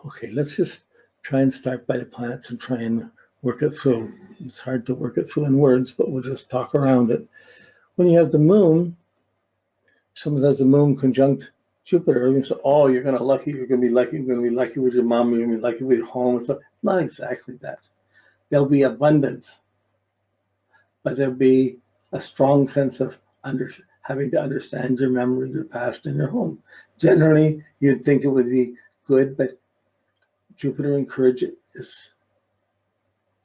Okay, let's just try and start by the planets and try and work it through. It's hard to work it through in words, but we'll just talk around it. When you have the moon, someone has the moon conjunct Jupiter, you say, oh, you're going to be lucky, you're going to be lucky with your mom, you're going to be lucky with your home and stuff. Not exactly that. There'll be abundance, but there'll be a strong sense of having to understand your memory, your past, and your home. Generally, you'd think it would be good, but Jupiter encourages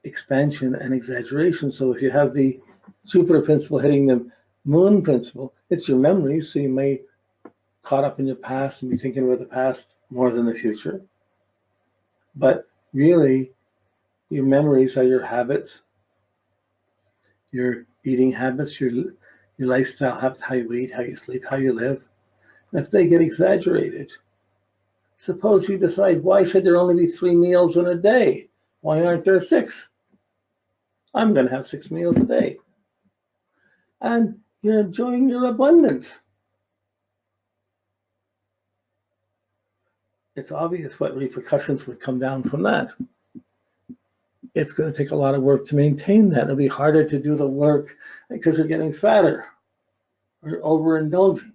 expansion and exaggeration. So if you have the Jupiter principle hitting the moon principle, it's your memories, so you may caught up in your past and be thinking about the past more than the future. But really, your memories are your habits, your eating habits, your lifestyle habits, how you eat, how you sleep, how you live. And if they get exaggerated, suppose you decide, why should there only be 3 meals in a day? Why aren't there 6? I'm going to have 6 meals a day. And you're enjoying your abundance. It's obvious what repercussions would come down from that. It's going to take a lot of work to maintain that. It'll be harder to do the work because you're getting fatter or overindulging.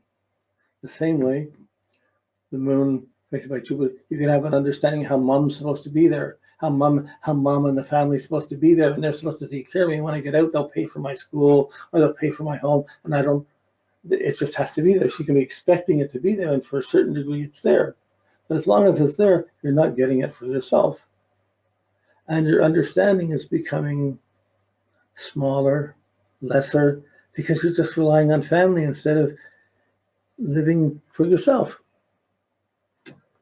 The same way, the moon affected by Jupiter, you can have an understanding how mom's supposed to be there, how mom and the family is supposed to be there, and they're supposed to take care of me. When I get out, they'll pay for my school or they'll pay for my home, and I don't. It just has to be there. She can be expecting it to be there, and for a certain degree, it's there. But as long as it's there, you're not getting it for yourself. And your understanding is becoming smaller, lesser, because you're just relying on family instead of living for yourself.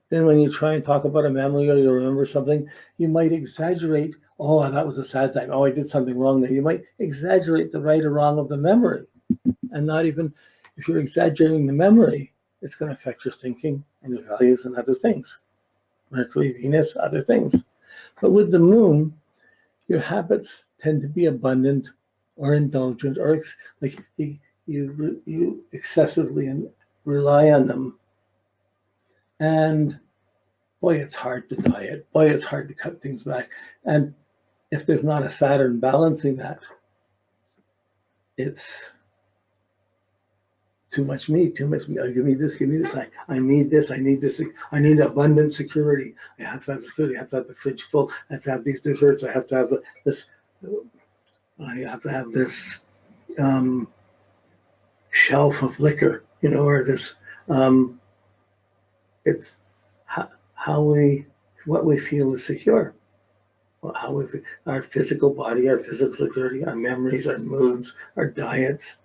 Then when you try and talk about a memory or you remember something, you might exaggerate, oh, that was a sad time. Oh, I did something wrong there. You might exaggerate the right or wrong of the memory. And not even, if you're exaggerating the memory, it's going to affect your thinking and your values and other things. Mercury, Venus, other things. But with the moon, your habits tend to be abundant or indulgent, or like you excessively rely on them. And boy, it's hard to diet. Boy, it's hard to cut things back. And if there's not a Saturn balancing that, it's too much meat, too much meat. Oh, give me this, give me this. I need this, I need this. I need abundant security. I have to have security. I have to have the fridge full. I have to have these desserts. I have to have this. I have to have this shelf of liquor, or this. It's what we feel is secure. Our physical body, our physical security, our memories, our moods, our diets,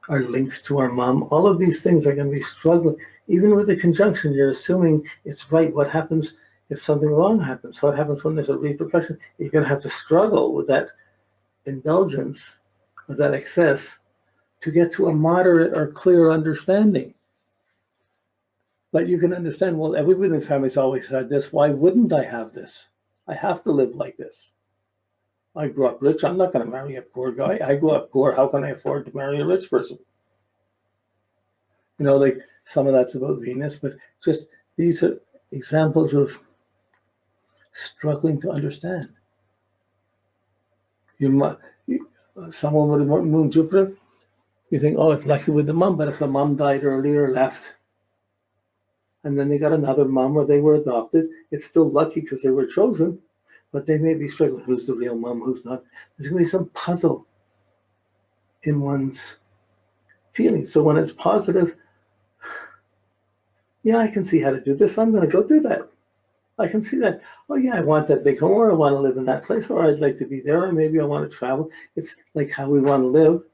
our links to our mom, all of these things are going to be struggling. Even with the conjunction, you're assuming it's right. What happens if something wrong happens? What happens when there's a repercussion? You're going to have to struggle with that indulgence, with that excess, to get to a moderate or clear understanding. But you can understand, well, everybody in the family's always had this. Why wouldn't I have this? I have to live like this. I grew up rich. I'm not going to marry a poor guy. I grew up poor. How can I afford to marry a rich person? Like some of that's about Venus, but just these are examples of struggling to understand. Someone with a moon Jupiter, you think, oh, it's lucky with the mom, but if the mom died early or left, and then they got another mom or they were adopted, it's still lucky because they were chosen. But they may be struggling. Who's the real mom? Who's not? There's going to be some puzzle in one's feelings. So when it's positive, yeah, I can see how to do this. I'm going to go do that. I can see that. Oh, yeah, I want that big home, or I want to live in that place, or I'd like to be there, or maybe I want to travel. It's like how we want to live.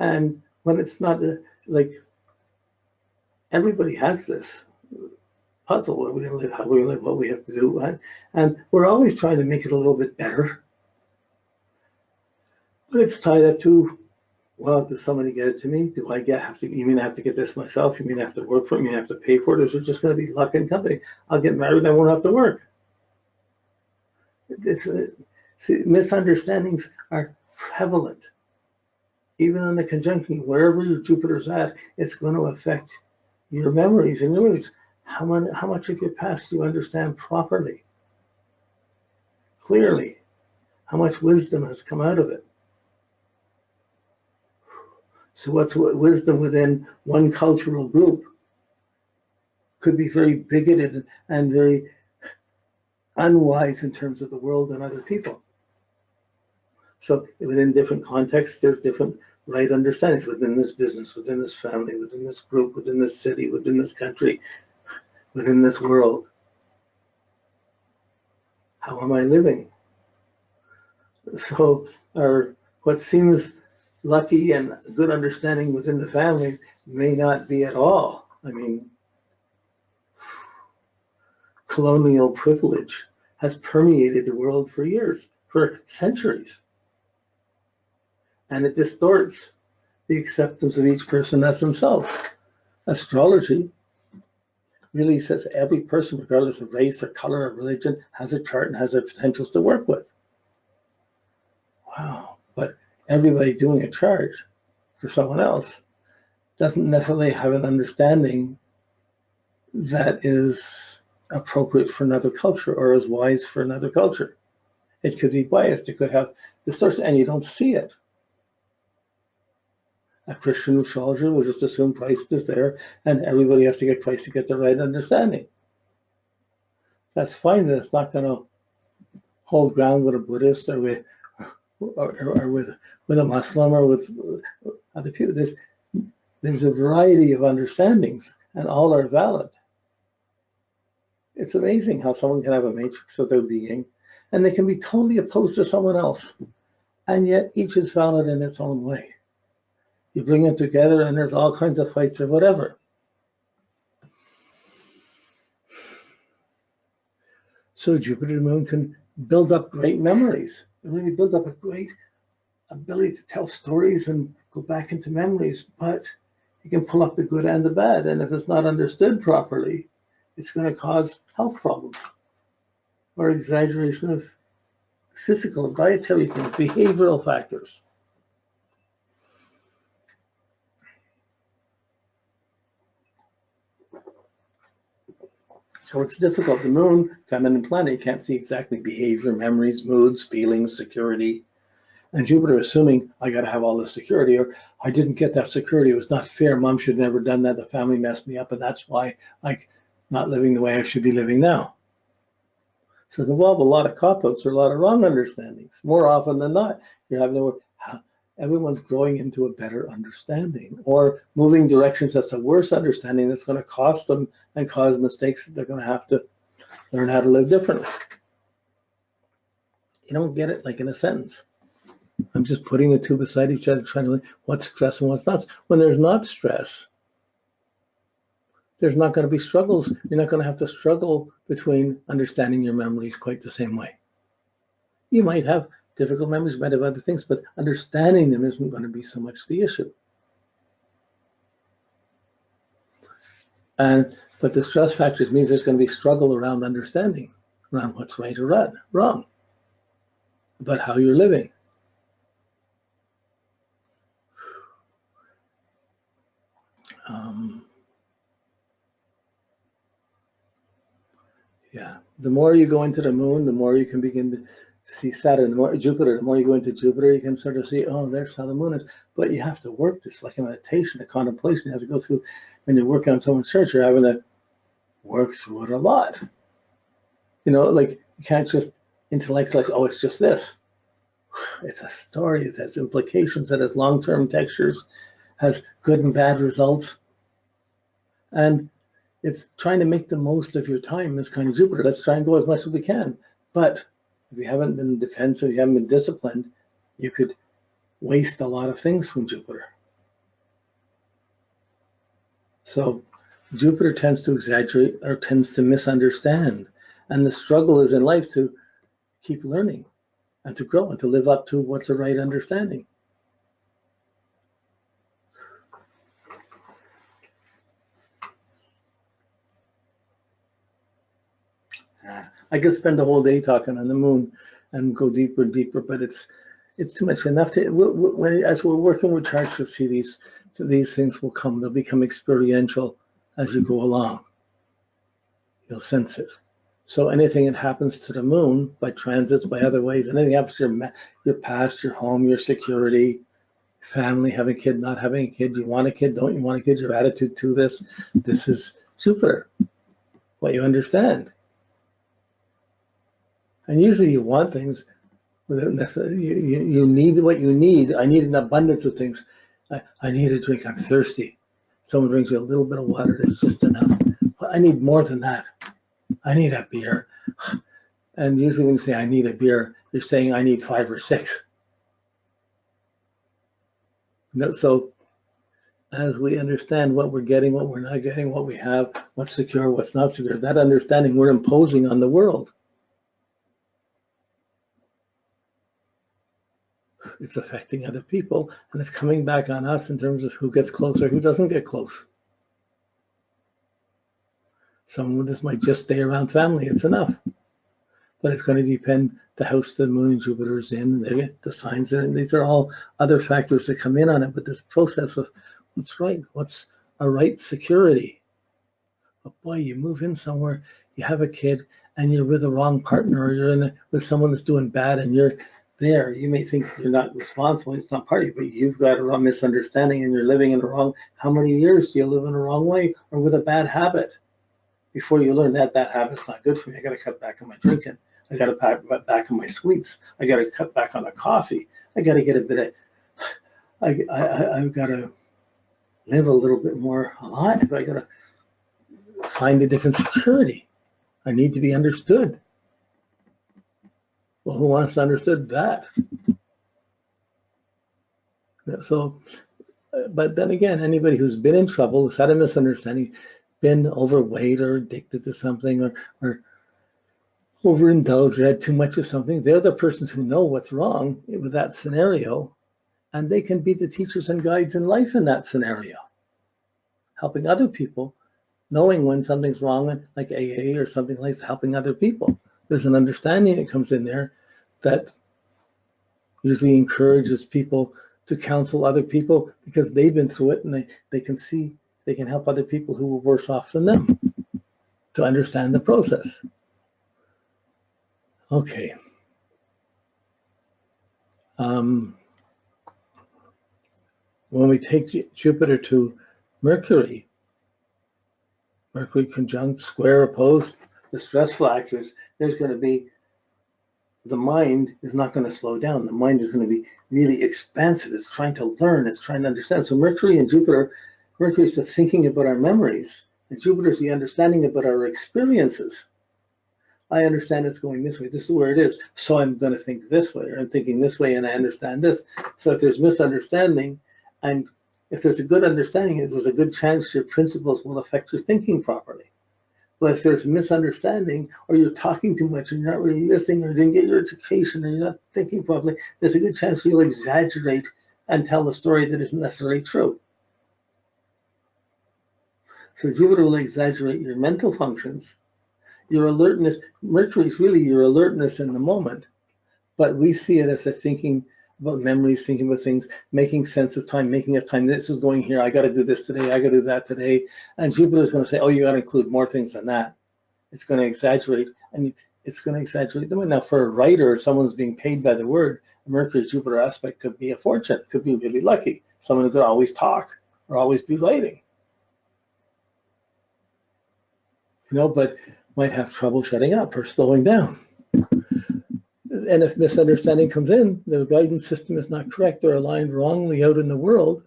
And when it's not like everybody has this puzzle, where we're going to live, how we're going to live, what we have to do. And we're always trying to make it a little bit better. But it's tied up to, well, does somebody get it to me? Do I have to get this myself? You mean I have to work for it? You mean I have to pay for it? Or is it just going to be luck and company? I'll get married and I won't have to work. Misunderstandings are prevalent. Even in the conjunction, wherever your Jupiter's at, it's going to affect your memories and your moods. how much of your past do you understand properly, clearly? How much wisdom has come out of it? So what's wisdom within one cultural group could be very bigoted and very unwise in terms of the world and other people. So within different contexts, there's different right understandings within this business, within this family, within this group, within this city, within this country, within this world. How am I living? So what seems lucky and good understanding within the family may not be at all. I mean, colonial privilege has permeated the world for years, for centuries. And it distorts the acceptance of each person as themselves. Astrology really says every person, regardless of race or color or religion, has a chart and has their potentials to work with. Wow, but everybody doing a chart for someone else doesn't necessarily have an understanding that is appropriate for another culture or is wise for another culture. It could be biased, it could have distortion, and you don't see it. A Christian astrologer will just assume Christ is there and everybody has to get Christ to get the right understanding. That's fine, but it's not going to hold ground with a Buddhist or with a Muslim or with other people. There's a variety of understandings and all are valid. It's amazing how someone can have a matrix of their being and they can be totally opposed to someone else, and yet each is valid in its own way. You bring them together and there's all kinds of fights or whatever. So Jupiter and the Moon can build up great memories, and really build up a great ability to tell stories and go back into memories, but you can pull up the good and the bad, and if it's not understood properly, it's going to cause health problems or exaggeration of physical and dietary things, behavioral factors. So it's difficult. The Moon, feminine planet, you can't see exactly behavior, memories, moods, feelings, security. And Jupiter assuming I got to have all this security, or I didn't get that security, it was not fair, mom should have never done that, the family messed me up, and that's why I'm not living the way I should be living now. So it involves a lot of cop-outs or a lot of wrong understandings. More often than not, you're having everyone's growing into a better understanding or moving directions that's a worse understanding that's going to cost them and cause mistakes that they're going to have to learn how to live differently. You don't get it like in a sentence. I'm just putting the two beside each other, trying to learn what's stress and what's not. When there's not stress, there's not going to be struggles. You're not going to have to struggle between understanding your memories quite the same way. You might have difficult memories, you might have other things, but understanding them isn't going to be so much the issue. But the stress factors means there's going to be struggle around understanding, around what's right or wrong, about how you're living. Yeah, the more you go into the Moon, the more you can begin to see Saturn. The more Jupiter, the more you go into Jupiter, you can sort of see, oh, there's how the Moon is. But you have to work this like a meditation, a contemplation. You have to go through, when you're working on someone's chart, you're having to work through it a lot. You know, like you can't just intellectualize, oh, it's just this. It's a story, it has implications, it has long-term textures, has good and bad results. And it's trying to make the most of your time, this kind of Jupiter. Let's try and go as much as we can. But if you haven't been defensive, you haven't been disciplined, you could waste a lot of things from Jupiter. So Jupiter tends to exaggerate or tends to misunderstand. And the struggle is in life to keep learning and to grow and to live up to what's the right understanding. I could spend the whole day talking on the Moon and go deeper and deeper, but it's too much. Enough to as we're working with charts, you'll see these things will come. They'll become experiential as you go along. you'll sense it. So anything that happens to the moon by transits, by other ways, anything happens to your past, your home, your security, family, having a kid, not having a kid, you want a kid, don't you want a kid, your attitude to this is Jupiter, what you understand. And usually you want things without necessarily, you need what you need. I need an abundance of things. I need a drink, I'm thirsty. Someone brings you a little bit of water, that's just enough. I need more than that. I need a beer. And usually when you say I need a beer, you're saying I need 5 or 6. So as we understand what we're getting, what we're not getting, what we have, what's secure, what's not secure, that understanding we're imposing on the world. It's affecting other people, and it's coming back on us in terms of who gets close or who doesn't get close. Someone this might just stay around family, it's enough. But it's going to depend the house the moon and Jupiter's in, the signs, and these are all other factors that come in on it. But this process of what's right, what's a right security. But boy, you move in somewhere, you have a kid, and you're with a wrong partner, or you're with someone that's doing bad, and you're there. You may think you're not responsible, it's not part of you, but you've got a wrong misunderstanding, and you're living in the wrong. How many years do you live in the wrong way or with a bad habit before you learn that habit's not good for me? I got to cut back on my drinking. I got to cut back on my sweets. I got to cut back on the coffee. I got to get a bit of, I've got to live a little bit more alive. I got to find a different security. I need to be understood. Well, who wants to understand that? So, but then again, anybody who's been in trouble, who's had a misunderstanding, been overweight or addicted to something or overindulged or had too much of something, they're the persons who know what's wrong with that scenario, and they can be the teachers and guides in life in that scenario, helping other people, knowing when something's wrong, like AA or something like that, helping other people. There's an understanding that comes in there that usually encourages people to counsel other people because they've been through it, and they can see, they can help other people who were worse off than them to understand the process. Okay. When we take Jupiter to Mercury, Mercury conjunct, square, opposed, the stressful factors, there's going to be, the mind is not going to slow down. The mind is going to be really expansive. It's trying to learn. It's trying to understand. So Mercury and Jupiter, Mercury is the thinking about our memories, and Jupiter is the understanding about our experiences. I understand it's going this way. This is where it is. So I'm going to think this way, or I'm thinking this way, and I understand this. So if there's misunderstanding, and if there's a good understanding, there's a good chance your principles will affect your thinking properly. But if there's misunderstanding, or you're talking too much, and you're not really listening, or didn't get your education, or you're not thinking properly, there's a good chance you'll exaggerate and tell a story that isn't necessarily true. So Jupiter will exaggerate your mental functions. Your alertness, Mercury is really your alertness in the moment, but we see it as a thinking about memories, thinking about things, making sense of time, making up time. This is going here. I got to do this today. I got to do that today. And Jupiter is going to say, oh, you got to include more things than that. It's going to exaggerate, and it's going to exaggerate them. Now, for a writer, someone who's being paid by the word, a Mercury-Jupiter aspect could be a fortune. Could be really lucky. Someone who could always talk or always be writing. You know, but might have trouble shutting up or slowing down. And if misunderstanding comes in, the guidance system is not correct, they're aligned wrongly out in the world,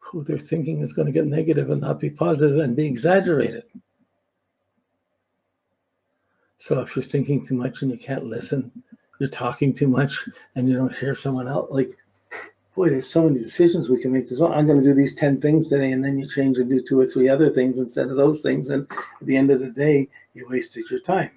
who their thinking is going to get negative and not be positive and be exaggerated. So if you're thinking too much and you can't listen, you're talking too much and you don't hear someone else, like, boy, there's so many decisions we can make. I'm going to do these 10 things today, and then you change and do 2 or 3 other things instead of those things. And at the end of the day, you wasted your time.